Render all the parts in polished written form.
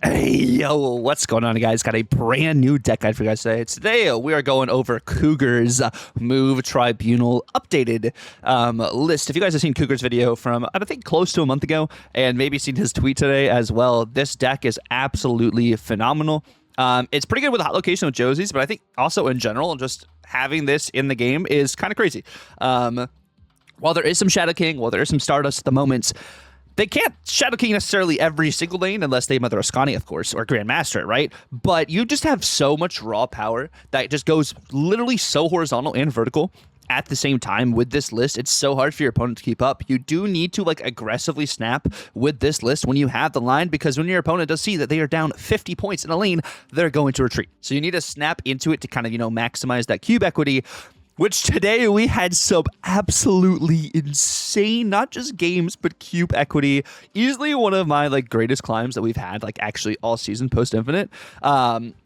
Hey, yo, what's going on, guys? Got a brand new deck guide for you guys today. Today, we are going over Cougarr's Move Tribunal updated list. If you guys have seen Cougarr's video from, I think, close to a month ago, and maybe seen his tweet today as well, this deck is absolutely phenomenal. It's pretty good with hot location with Josie's, but I think also in general, just having this in the game is kind of crazy. While there is some Shadow King, while there is some Stardust at the moment, they can't Shadow King necessarily every single lane unless they Mother Ascani, of course, or Grandmaster, right? But you just have so much raw power that just goes literally so horizontal and vertical at the same time with this list. It's so hard for your opponent to keep up. You do need to aggressively snap with this list when you have the line, because when your opponent does see that they are down 50 points in a lane, they're going to retreat. So you need to snap into it to kind of, maximize that cube equity, which today we had some absolutely insane, not just games, but cube equity. Easily one of my greatest climbs that we've had actually all season post Infinite.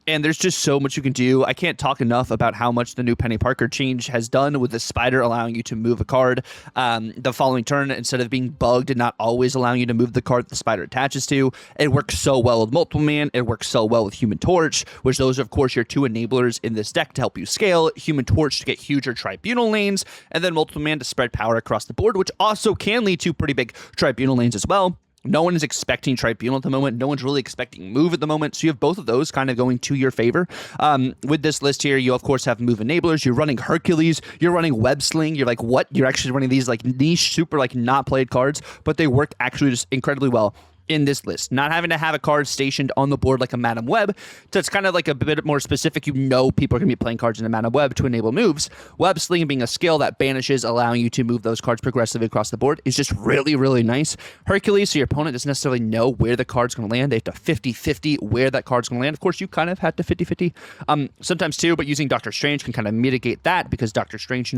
And there's just so much you can do. I can't talk enough about how much the new Penny Parker change has done with the spider allowing you to move a card the following turn instead of being bugged and not always allowing you to move the card the spider attaches to. It works so well with Multiple Man. It works so well with Human Torch, which those are, of course, your two enablers in this deck to help you scale. Human Torch to get huger Tribunal lanes, and then Multiple Man to spread power across the board, which also can lead to pretty big Tribunal lanes as well. No one is expecting Tribunal at the moment. No one's really expecting Move at the moment. So you have both of those kind of going to your favor. With this list here, you, of course, have Move enablers. You're running Hercules. You're running Web Sling. You're like, what? You're actually running these niche, super not played cards, but they work actually just incredibly well in this list. Not having to have a card stationed on the board like a Madam Web, so it's kind of a bit more specific. People are going to be playing cards in a Madam Web to enable moves. Web Sling being a skill that banishes, allowing you to move those cards progressively across the board, is just really, really nice. Hercules, so your opponent doesn't necessarily know where the card's going to land. They have to 50-50 where that card's going to land. Of course, you kind of have to 50-50 sometimes too, but using Doctor Strange can kind of mitigate that, because Doctor Strange,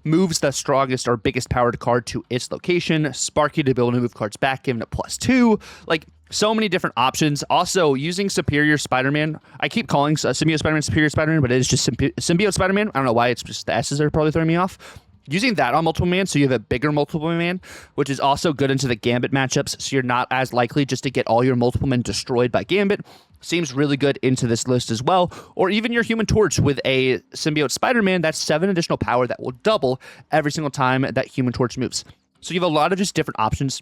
moves the strongest or biggest powered card to its location. Sparky to be able to move cards back, giving it +2. So many different options. Also, using Superior Spider-Man. I keep calling Symbiote Spider-Man Superior Spider-Man, but it is just Symbiote Spider-Man. I don't know why. It's just the S's are probably throwing me off. Using that on Multiple Man, so you have a bigger Multiple Man, which is also good into the Gambit matchups, so you're not as likely just to get all your Multiple Men destroyed by Gambit. Seems really good into this list as well. Or even your Human Torch with a Symbiote Spider-Man. That's 7 additional power that will double every single time that Human Torch moves. So you have a lot of just different options,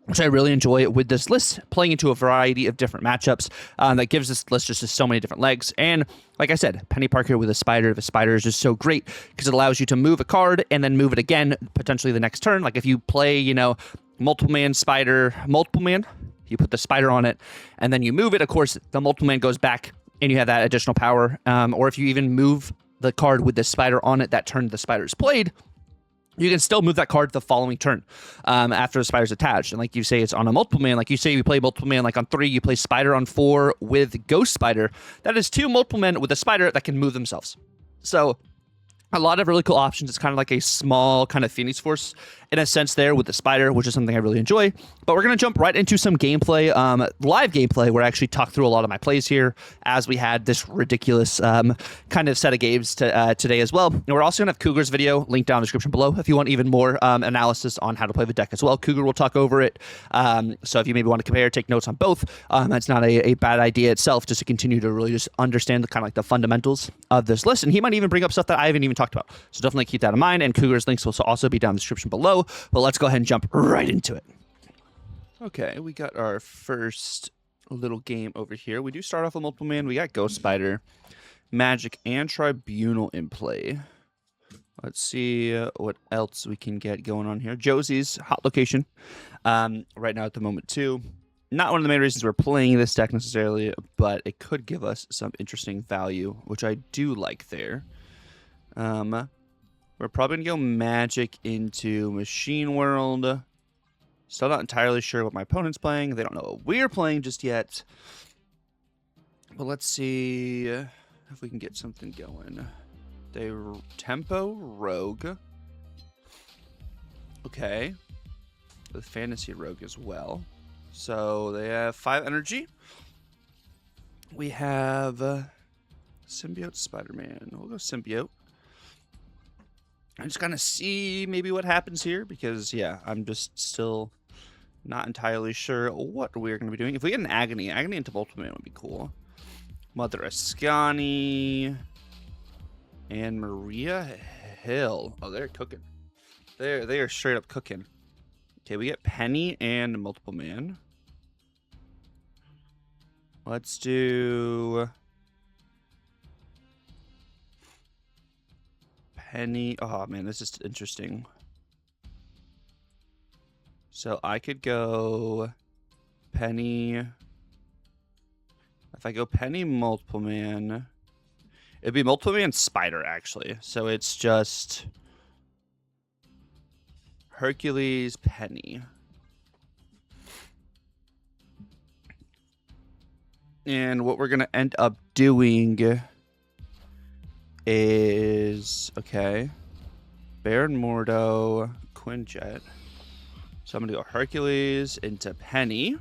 which I really enjoy with this list, playing into a variety of different matchups. That gives this list just so many different legs. And like I said, Penny Parker with a spider. The spider is just so great because it allows you to move a card and then move it again, potentially the next turn. If you play, Multiple Man, Spider, Multiple Man, you put the spider on it and then you move it. Of course, the Multiple Man goes back and you have that additional power. Or if you even move the card with the spider on it that turn the spider is played, you can still move that card the following turn after the spider's attached. And like you say, it's on a Multiple Man. Like you say, you play Multiple Man on 3, you play Spider on 4 with Ghost Spider. That is 2 Multiple Men with a spider that can move themselves. So a lot of really cool options. It's kind of like a small kind of Phoenix Force in a sense there with the spider, which is something I really enjoy. But we're going to jump right into some gameplay, live gameplay, where I actually talk through a lot of my plays here as we had this ridiculous kind of set of games today as well. And we're also going to have Cougarr's video linked down in the description below if you want even more analysis on how to play the deck as well. Cougarrr will talk over it. So if you maybe want to compare, take notes on both, that's not a bad idea itself, just to continue to really just understand the kind of the fundamentals of this list. And he might even bring up stuff that I haven't even talked about. So definitely keep that in mind. And Cougarr's links will also be down in the description below. But let's go ahead and jump right into it. Okay, we got our first little game over here. We do start off with Multiple Man. We got Ghost Spider, Magic, and Tribunal in play. Let's see what else we can get going on here. Josie's hot location right now at the moment too. Not one of the main reasons we're playing this deck necessarily, but it could give us some interesting value, which I do like there. We're probably going to go Magic into Machine World. Still not entirely sure what my opponent's playing. They don't know what we're playing just yet. But let's see if we can get something going. They Tempo Rogue. Okay. With Fantasy Rogue as well. So they have 5 energy. We have Symbiote Spider-Man. We'll go Symbiote. I'm just gonna see maybe what happens here because, yeah, I'm just still Not entirely sure what we're going to be doing. If we get an Agony into Multiple Man would be cool. Mother Ascani and Maria Hill. Oh, they're cooking. They are straight up cooking. Okay, we get Penny and Multiple Man. Let's do Penny. Oh man, this is interesting. So I could go Penny. If I go Penny Multiple Man, it'd be Multiple Man Spider actually. So it's just Hercules Penny. And what we're going to end up doing is, okay, Baron Mordo, Quinjet. So I'm going to go Hercules into Penny.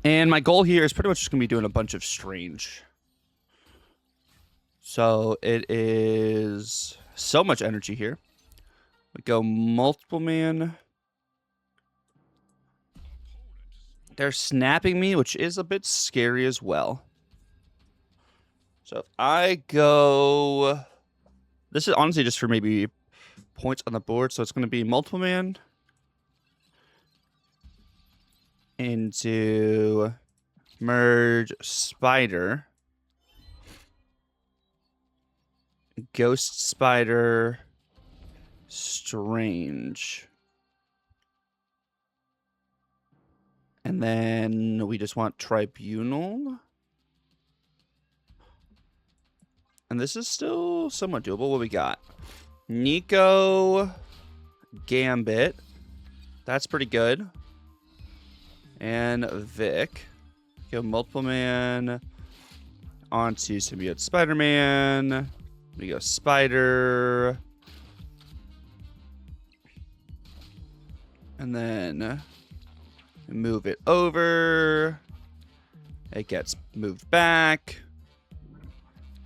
And my goal here is pretty much just going to be doing a bunch of Strange. So it is so much energy here. We go Multiple Man. They're snapping me, which is a bit scary as well. So if I go... This is honestly just for maybe points on the board. So it's going to be Multiple Man into Merge Spider. Ghost Spider. Strange. And then we just want Tribunal. And this is still somewhat doable. What we got? Nico Gambit. That's pretty good. And Vic. Go Multiple Man onto Symbiote Spider-Man. We go Spider. And then move it over. It gets moved back.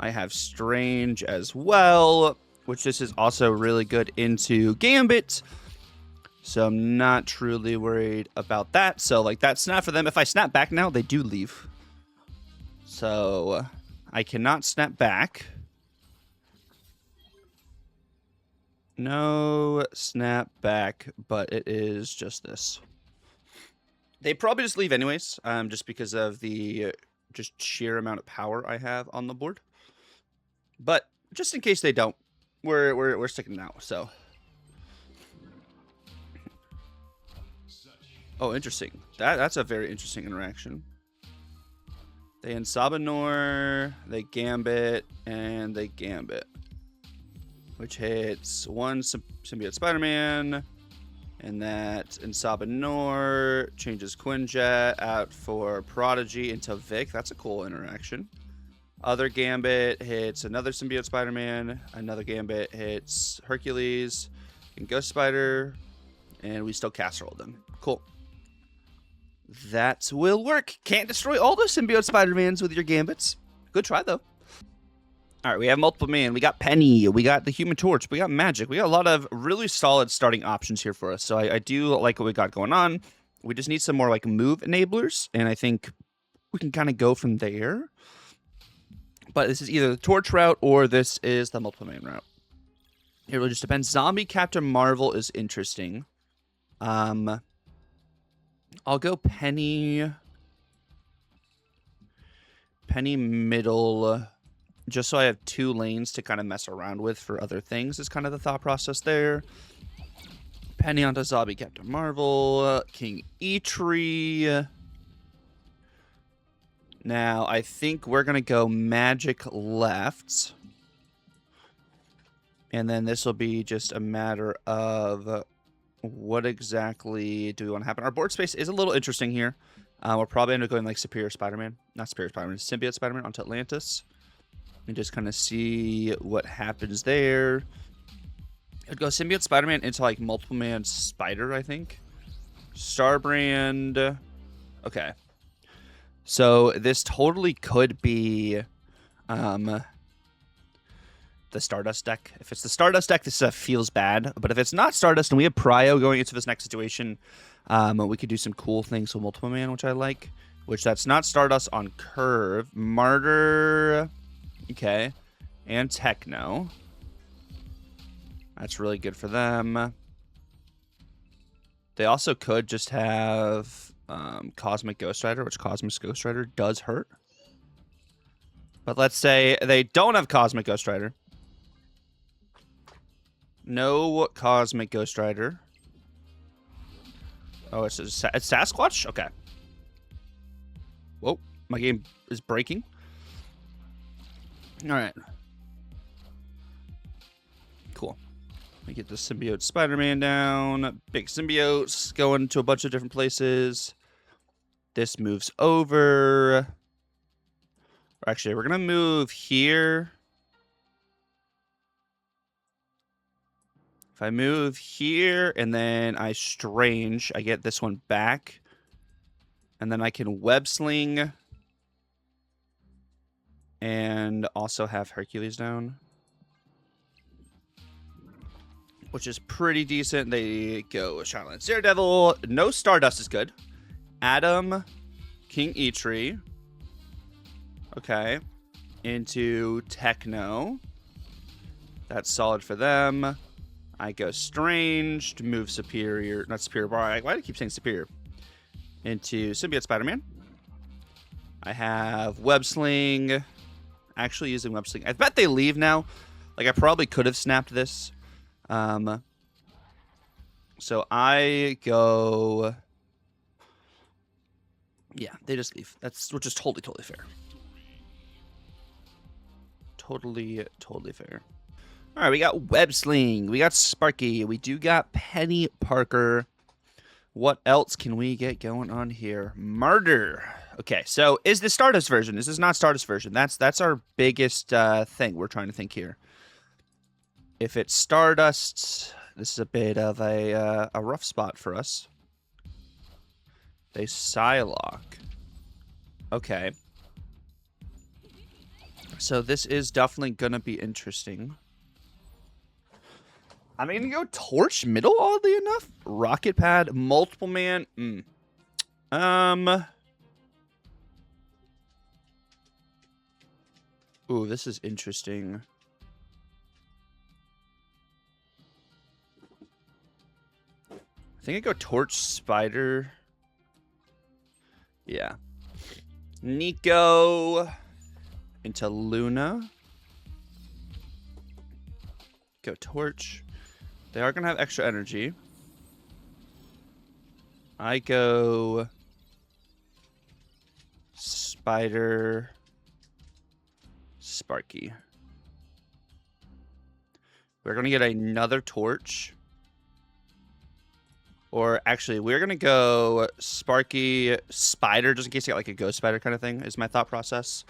I have Strange as well, which this is also really good into Gambit. So I'm not truly worried about that. So like that snap for them. If I snap back now, they do leave. So I cannot snap back. No snap back, but it is just this. They probably just leave anyways, just because of the just sheer amount of power I have on the board. But just in case they don't, we're sticking it out. So, oh, interesting. That's a very interesting interaction. They Insabanor, they Gambit, and they Gambit, which hits one Symbiote Spider-Man. And that Insabanor changes Quinjet out for Prodigy into Vic. That's a cool interaction. Other Gambit hits another Symbiote Spider-Man. Another Gambit hits Hercules and Ghost Spider. And we still casserole them. Cool. That will work. Can't destroy all those Symbiote Spider-Mans with your Gambits. Good try, though. All right, we have Multiple Man. We got Penny. We got the Human Torch. We got Magic. We got a lot of really solid starting options here for us. So I do like what we got going on. We just need some more like move enablers, and I think we can kind of go from there. But this is either the Torch route or this is the Multiple Man route. It really just depends. Zombie Captain Marvel is interesting. I'll go Penny. Penny middle. Just so I have two lanes to kind of mess around with for other things is kind of the thought process there. Penny onto Zombie Captain Marvel. King Eitri. Now, I think we're going to go Magic left. And then this will be just a matter of what exactly do we want to happen. Our board space is a little interesting here. We're probably end up going like Superior Spider-Man. Not Superior Spider-Man, Symbiote Spider-Man onto Atlantis. And just kind of see what happens there. I'd go Symbiote Spider-Man into like Multiple Man Spider, I think. Starbrand. Okay. So this totally could be the Stardust deck. If it's the Stardust deck, this feels bad. But if it's not Stardust and we have Prio going into this next situation, We could do some cool things with Multiple Man, which I like. Which that's not Stardust on Curve. Martyr. Okay. And Techno. That's really good for them. They also could just have Cosmic Ghost Rider, which Cosmic Ghost Rider does hurt. But let's say they don't have Cosmic Ghost Rider. No Cosmic Ghost Rider. Oh, it's Sasquatch? Okay. Whoa, my game is breaking. All right. Cool. Let me get the symbiote Spider-Man down. Big symbiotes going to a bunch of different places. This moves over. Actually, we're going to move here. If I move here and then I strange, I get this one back. And then I can web sling. And also have Hercules down. Which is pretty decent. They go Shadowlands Daredevil. No Stardust is good. Adam, King Eitri. Okay. Into Techno. That's solid for them. I go Strange to move Superior. Not Superior. Why do I keep saying Superior? Into Symbiote Spider-Man. I have Web Sling. Actually using Web Sling. I bet they leave now. Like, I probably could have snapped this. So I go... Yeah, they just leave. Which is totally fair. Totally fair. All right, we got Web Sling. We got Sparky. We do got Penny Parker. What else can we get going on here? Martyr. Okay, so is this Stardust version? This is not Stardust version. That's our biggest thing we're trying to think here. If it's Stardust, this is a bit of a rough spot for us. They Psylocke. Okay. So this is definitely going to be interesting. I'm going to go Torch middle, oddly enough. Rocket Pad, Multiple Man. Ooh, this is interesting. I think I go Torch Spider. Yeah. Nico into Luna. Go Torch. They are going to have extra energy. I go Spider Sparky. We're going to get another Torch. Or actually, we're going to go Sparky Spider, just in case you got like a Ghost Spider kind of thing, is my thought process.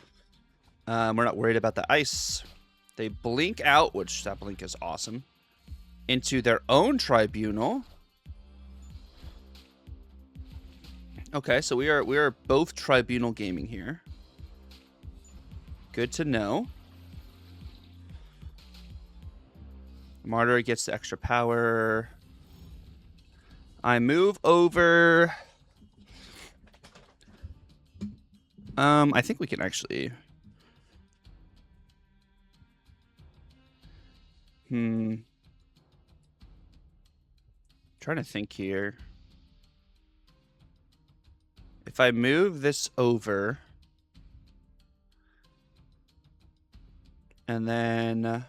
We're not worried about the ice. They blink out, which that blink is awesome, into their own Tribunal. Okay, so we are both Tribunal gaming here. Good to know. Martyr gets the extra power. I move over. I think we can actually. Trying to think here. If I move this over, and then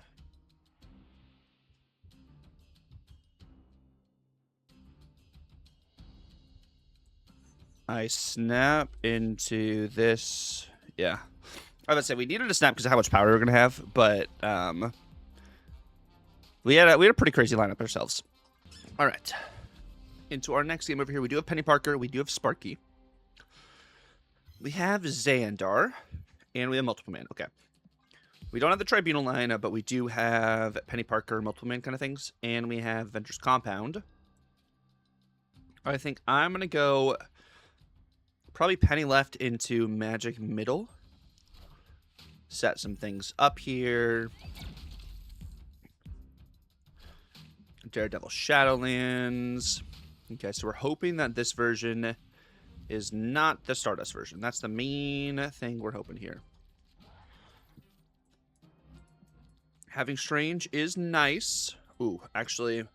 I snap into this. Yeah. I would say we needed to snap because of how much power we're going to have, but we had a pretty crazy lineup ourselves. All right. Into our next game over here, we do have Penny Parker. We do have Sparky. We have Xandar. And we have Multiple Man. Okay. We don't have the Tribunal line, but we do have Penny Parker, Multiple Man kind of things. And we have Ventress Compound. I think I'm going to go probably Penny left into Magic middle. Set some things up here. Daredevil Shadowlands. Okay, so we're hoping that this version is not the Stardust version. That's the main thing we're hoping here. Having Strange is nice. Ooh, actually,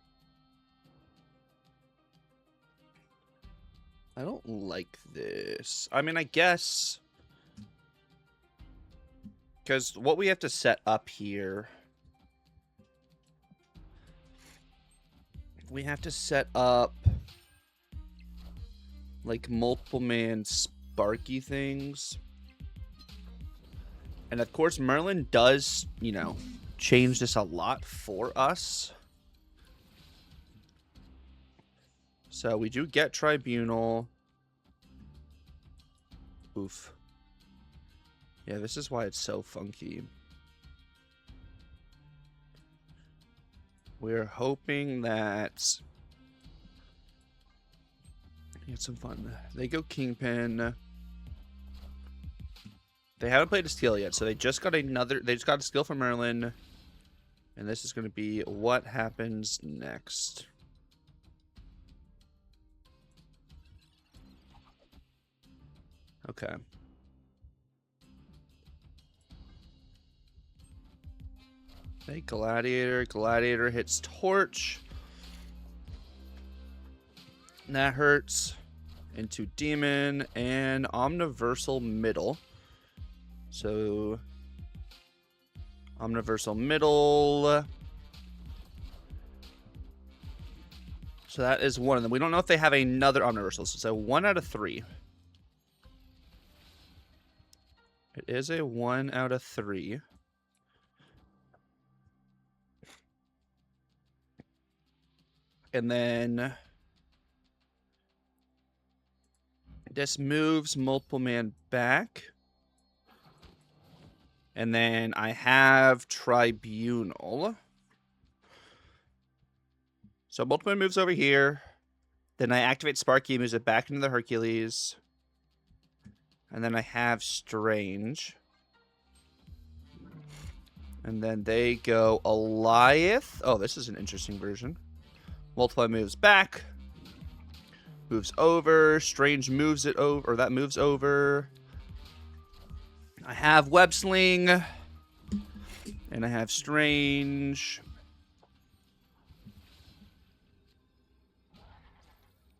I don't like this. I mean, I guess, because what we have to set up here, we have to set up like multiple man Sparky things. And of course, Merlin does, you know, change this a lot for us. So we do get Tribunal. Oof. Yeah, this is why it's so funky. We're hoping that get some fun. They go Kingpin. They haven't played a steal yet, so they just got another. They just got a steal from Merlin, and this is going to be what happens next. Okay. They Gladiator. Gladiator hits Torch. That hurts. Into Demon and Omniversal Middle. So Omniversal Middle. So that is one of them. We don't know if they have another Omniversal. So 1 out of 3. It is a 1 out of 3. And then this moves multiple man back. And then I have Tribunal. So multiple man moves over here. Then I activate Sparky, moves it back into the Hercules. And then I have Strange. And then they go Eliath. Oh, this is an interesting version. Multiply moves back. Moves over. Strange moves it over. Or that moves over. I have Web Sling. And I have Strange.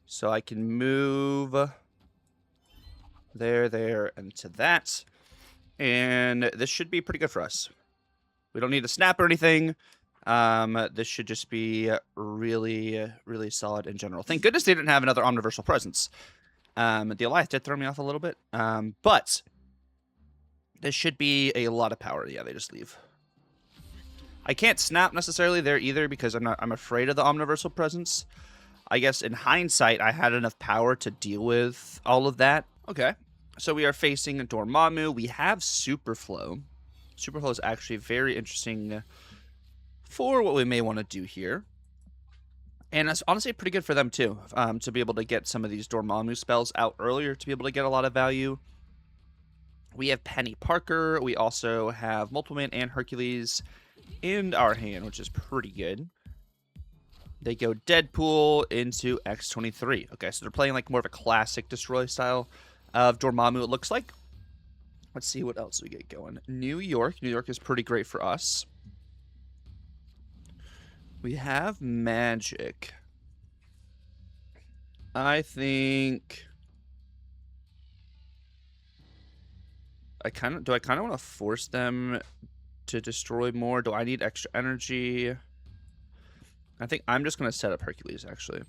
So I can move there, and to that. And this should be pretty good for us. We don't need to snap or anything. This should just be really, really solid in general. Thank goodness they didn't have another Omniversal Presence. The Eliath did throw me off a little bit. But this should be a lot of power. Yeah, they just leave. I can't snap necessarily there either because I'm afraid of the Omniversal Presence. I guess in hindsight, I had enough power to deal with all of that. Okay, so we are facing Dormammu. We have Superflow. Superflow is actually very interesting for what we may want to do here. And it's honestly pretty good for them too, to be able to get some of these Dormammu spells out earlier to be able to get a lot of value. We have Penny Parker. We also have Multiple Man and Hercules in our hand, which is pretty good. They go Deadpool into X-23. Okay, so they're playing like more of a classic Destroy style of Dormammu, it looks like. Let's see what else we get going. New York. New York is pretty great for us. We have Magic. I think I kind of want to force them to destroy more? Do I need extra energy? I think I'm just going to set up Hercules, actually.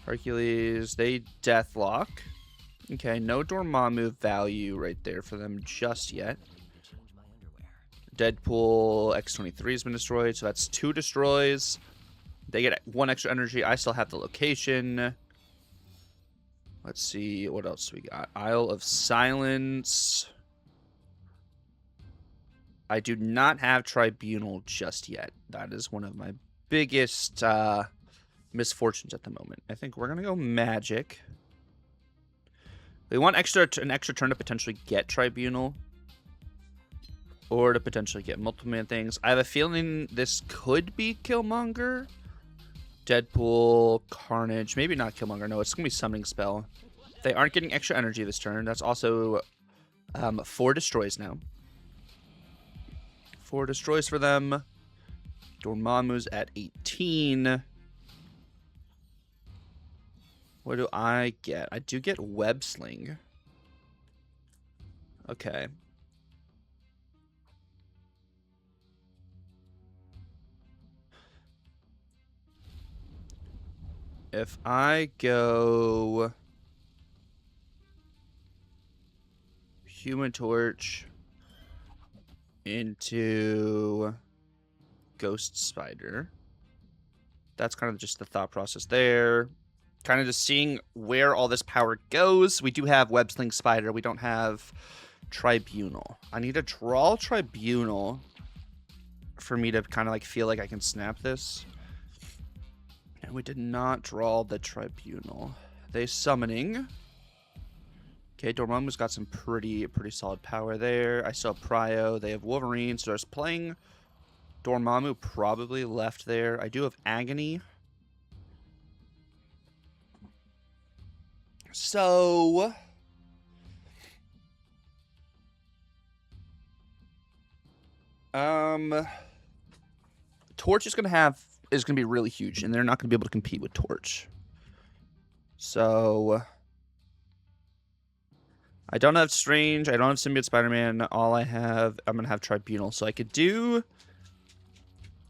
Hercules, they Deathlock. Okay, no Dormammu value right there for them just yet. Deadpool X-23 has been destroyed, so that's 2 destroys. They get 1 extra energy. I still have the location. Let's see, what else we got? Isle of Silence. I do not have Tribunal just yet. That is one of my biggest misfortunes at the moment. I think we're going to go Magic. We want an extra turn to potentially get Tribunal. Or to potentially get multiple man things. I have a feeling this could be Killmonger. Deadpool, Carnage, maybe not Killmonger. No, it's gonna be Summoning Spell. They aren't getting extra energy this turn. That's also 4 destroys now. 4 destroys for them. Dormammu's at 18. What do I get? I do get Web Sling. Okay. If I go Human Torch into Ghost Spider, that's kind of just the thought process there. Kind of just seeing where all this power goes. We do have Web Sling Spider. We don't have Tribunal. I need to draw Tribunal for me to kind of like feel like I can snap this. And we did not draw the Tribunal. They summoning. Okay, Dormammu's got some pretty solid power there. I still have Prio. They have Wolverine. So there's playing Dormammu probably left there. I do have Agony. So Torch is gonna be really huge, and they're not gonna be able to compete with Torch. So I don't have Strange, I don't have Symbiote Spider-Man. All I have, I'm gonna have Tribunal. So I could do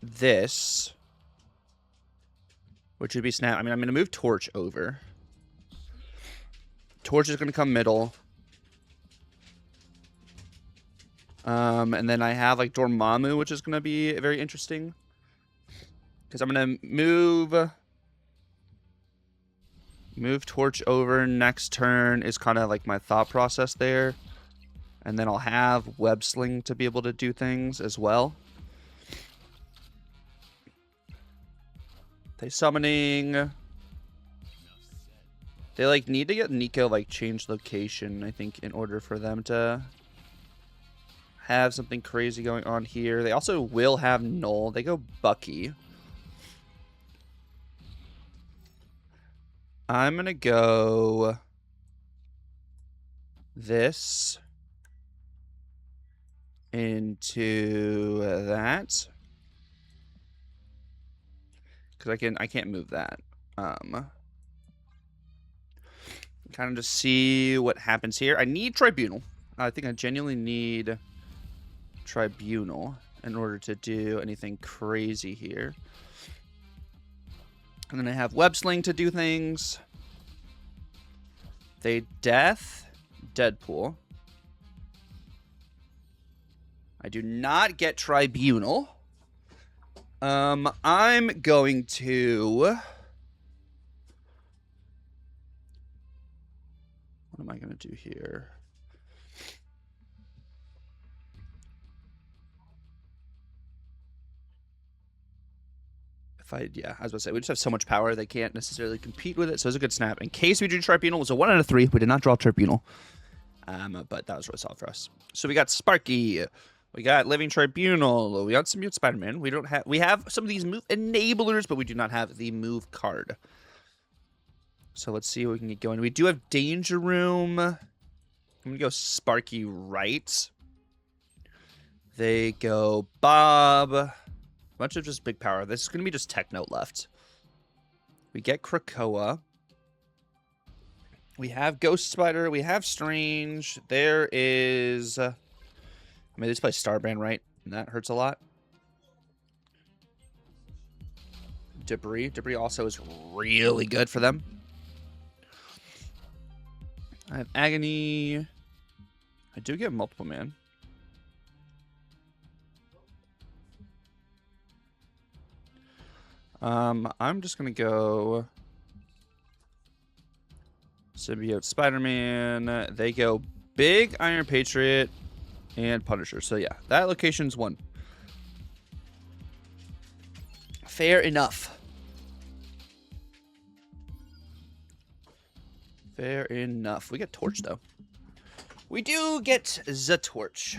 this, which would be Snap. I mean, I'm gonna move Torch over. Torch is going to come middle. And then I have like Dormammu, which is going to be very interesting. Because I'm going to move Torch over next turn is kind of like my thought process there. And then I'll have Web Sling to be able to do things as well. They summoning. They like need to get Nico like change location, I think, in order for them to have something crazy going on here. They also will have Null. They go Bucky. I'm gonna go this into that. Because I can't move that. Kind of just see what happens here. I need Tribunal. I think I genuinely need Tribunal in order to do anything crazy here. And then I have Web Sling to do things. They death Deadpool. I do not get Tribunal. I'm going to... What am I going to do here? Yeah, I was about to say, we just have so much power, they can't necessarily compete with it, so it's a good snap. In case we do Tribunal, it was a 1 out of 3. We did not draw Tribunal. But that was really solid for us. So we got Sparky. We got Living Tribunal. We got Symbiote Spider-Man. We have some of these move enablers, but we do not have the move card. So let's see what we can get going. We do have Danger Room. I'm going to go Sparky right. They go Bob. A bunch of just big power. This is going to be just Techno left. We get Krakoa. We have Ghost Spider. We have Strange. There is... I mean, they just play Starbrand, right? And that hurts a lot. Debris. Debris also is really good for them. I have Agony. I do get Multiple Man. I'm just going to go Symbiote Spider-Man. They go Big Iron Patriot and Punisher. So, yeah, that location's 1. Fair enough. Fair enough. We get Torch, though. We do get the Torch.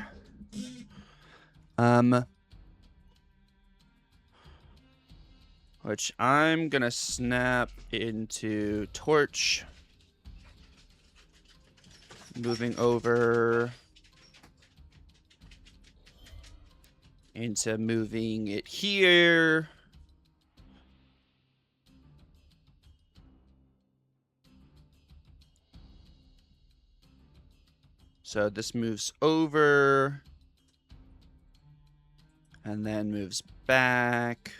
which I'm going to snap into Torch. Moving over into moving it here. So this moves over and then moves back.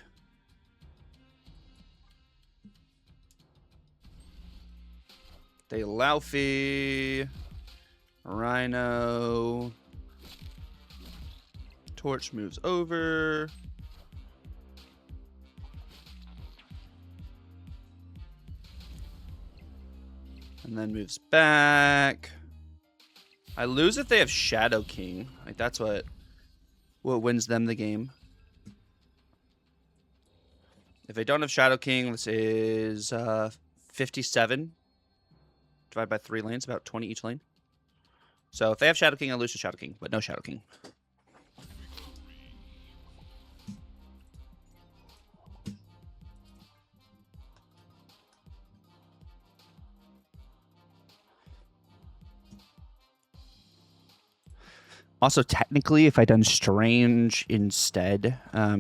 They Laufey, Rhino, Torch moves over. And then moves back. I lose if they have Shadow King. Like that's what wins them the game. If they don't have Shadow King, this is 57. Divided by 3 lanes, about 20 each lane. So if they have Shadow King, I lose to Shadow King, but no Shadow King. Also, technically, if I'd done Strange instead,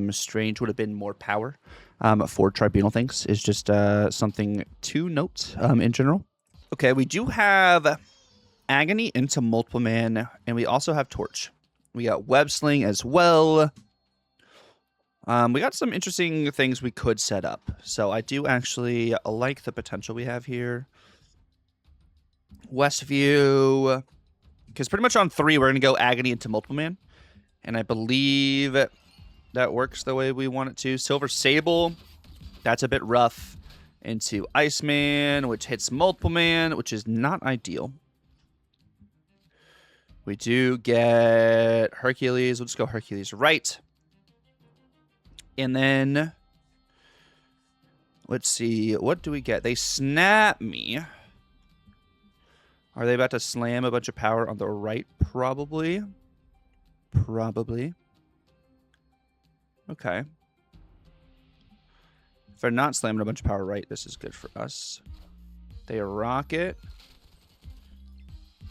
Strange would have been more power for Tribunal things. It's just something to note in general. Okay, we do have Agony into Multiple Man, and we also have Torch. We got Web Sling as well. We got some interesting things we could set up. So I do actually like the potential we have here. Westview... Because pretty much on 3, we're going to go Agony into Multiple Man. And I believe that works the way we want it to. Silver Sable, that's a bit rough. Into Iceman, which hits Multiple Man, which is not ideal. We do get Hercules. We'll just go Hercules right. And then, let's see. What do we get? They snap me. Are they about to slam a bunch of power on the right? Probably. Probably. Okay. If they're not slamming a bunch of power right, this is good for us. They Rocket.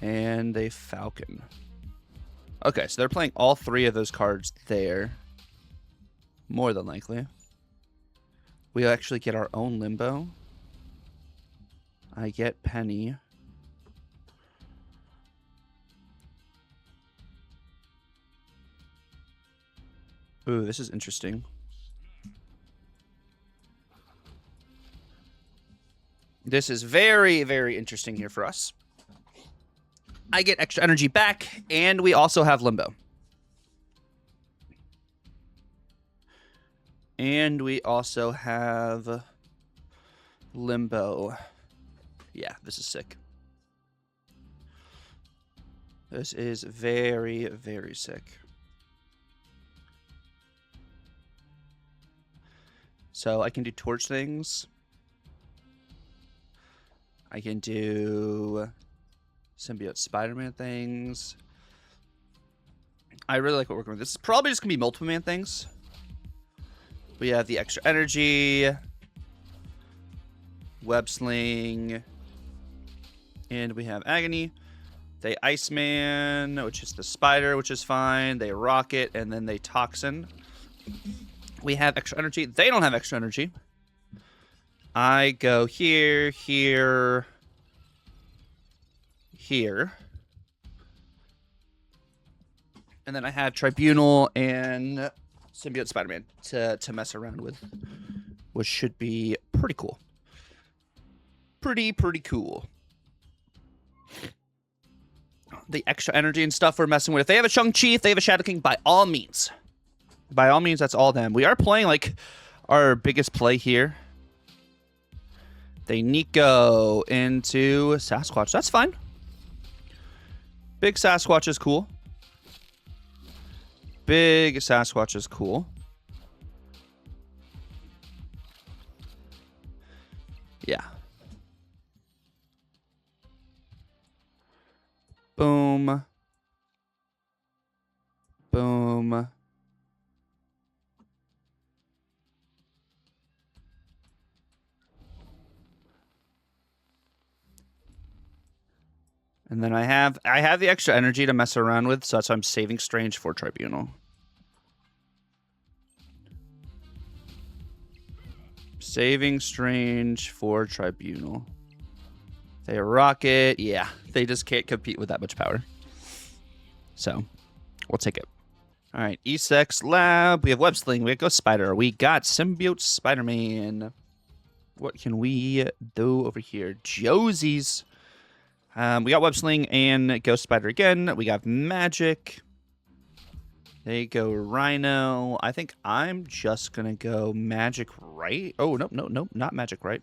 And they Falcon. Okay, so they're playing all 3 of those cards there. More than likely. We actually get our own Limbo. I get Penny. Ooh, this is interesting. This is very, very interesting here for us. I get extra energy back, and we also have Limbo. And we also have Limbo. Yeah, this is sick. This is very, very sick. So I can do Torch things. I can do Symbiote Spider-Man things. I really like what we're working with. This is probably just going to be Multiple Man things. We have the extra energy. Web Sling. And we have Agony. They Iceman, which is the Spider, which is fine. They Rocket, and then they Toxin. We have extra energy. They don't have extra energy. I go here, here, here. And then I have Tribunal and Symbiote Spider-Man to mess around with, which should be pretty cool. Pretty cool. The extra energy and stuff we're messing with. If they have a Shang-Chi, if they have a Shadow King, by all means. By all means, that's all them. We are playing, like, our biggest play here. They Nico into Sasquatch. That's fine. Big Sasquatch is cool. Big Sasquatch is cool. Yeah. Boom. Boom. And then I have the extra energy to mess around with, so that's why I'm saving Strange for Tribunal. Saving Strange for Tribunal. They rocket. Yeah, they just can't compete with that much power. So, we'll take it. All right, Esex Lab. We have Web Sling. We have Ghost Spider. We got Symbiote Spider-Man. What can we do over here? Josie's. We got Web Sling and Ghost Spider again. We got Magic. They go Rhino. I think I'm just gonna go Magic Right. Oh, nope, not Magic Right.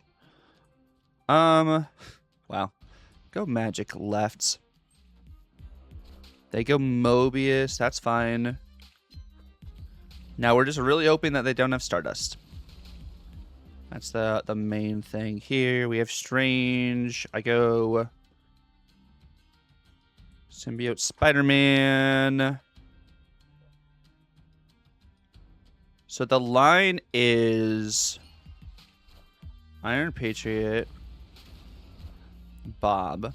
Wow. Go Magic Left. They go Mobius. That's fine. Now we're just really hoping that they don't have Stardust. That's the main thing here. We have Strange. I go Symbiote Spider-Man. So the line is Iron Patriot, Bob.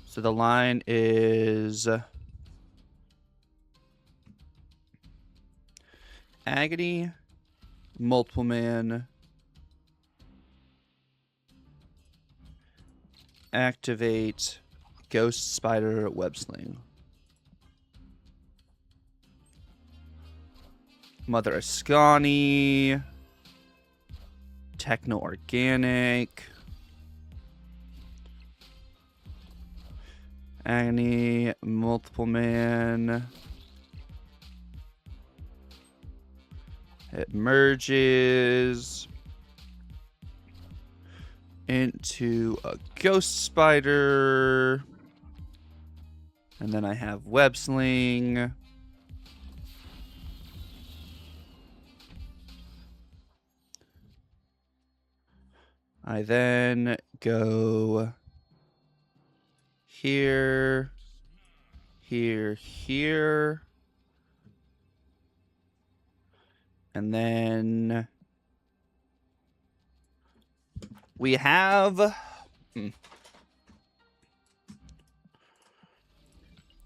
So the line is Agony, Multiple Man, Activate, Ghost Spider, Web Sling. Mother Ascani, Techno Organic, Agony, Multiple Man. It merges into a Ghost Spider. And then I have Web Sling. I then go here, here, here. And then we have...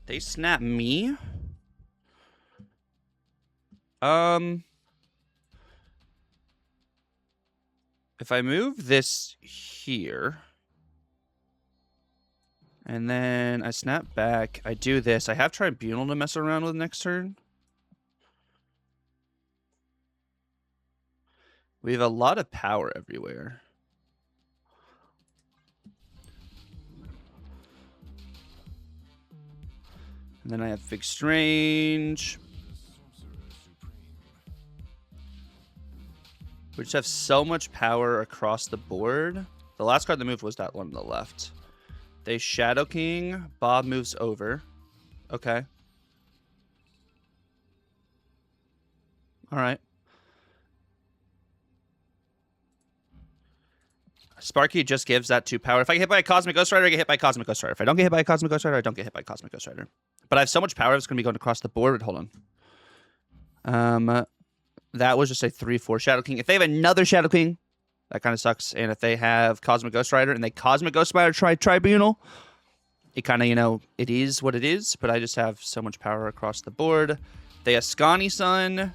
They snap me. If I move this here, and then I snap back, I do this. I have Tribunal to mess around with next turn. We have a lot of power everywhere. And then I have Big Strange. We just have so much power across the board. The last card that moved was that one on the left. They Shadow King. Bob moves over. Okay. All right. Sparky just gives that 2 power. If I get hit by a Cosmic Ghost Rider, I get hit by a Cosmic Ghost Rider. If I don't get hit by a Cosmic Ghost Rider, I don't get hit by a Cosmic Ghost Rider. But I have so much power, it's going to be going across the board. Hold on. That was just a 3/4 Shadow King. If they have another Shadow King, that kind of sucks. And if they have Cosmic Ghost Rider and they Cosmic Ghost Rider Tribunal, it kind of, you know, it is what it is. But I just have so much power across the board. They have Scani Sun.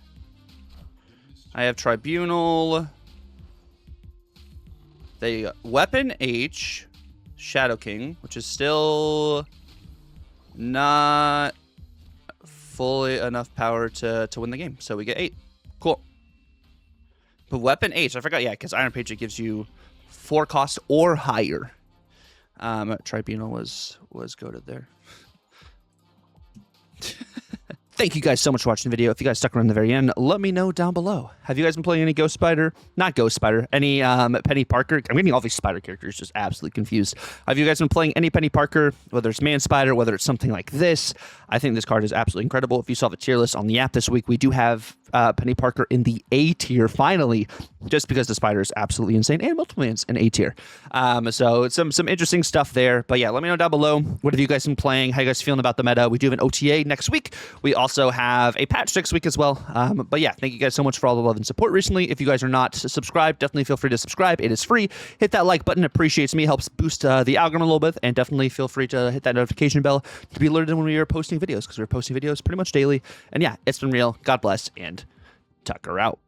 I have Tribunal. They Weapon H, Shadow King, which is still not fully enough power to win the game. So we get 8. Cool. But Weapon H, I forgot, yeah, because Iron Patriot gives you 4 cost or higher. Tribunal was goated there. Thank you guys so much for watching the video. If you guys stuck around the very end, let me know down below. Have you guys been playing any Ghost Spider? Not Ghost Spider. Any Penny Parker? I'm getting all these Spider characters just absolutely confused. Have you guys been playing any Penny Parker? Whether it's Man Spider, whether it's something like this. I think this card is absolutely incredible. If you saw the tier list on the app this week, we do have Penny Parker in the A tier finally, just because the spider is absolutely insane, and multiple lands in A tier. So some interesting stuff there. But yeah, let me know down below, what have you guys been playing? How you guys feeling about the meta? We do have an OTA next week. We also have a patch next week as well. But yeah, thank you guys so much for all the love and support recently. If you guys are not subscribed, definitely feel free to subscribe. It is free. Hit that like button. Appreciates me. Helps boost the algorithm a little bit. And definitely feel free to hit that notification bell to be alerted when we are posting videos, because we're posting videos pretty much daily. And yeah, it's been real. God bless, and Tucker out.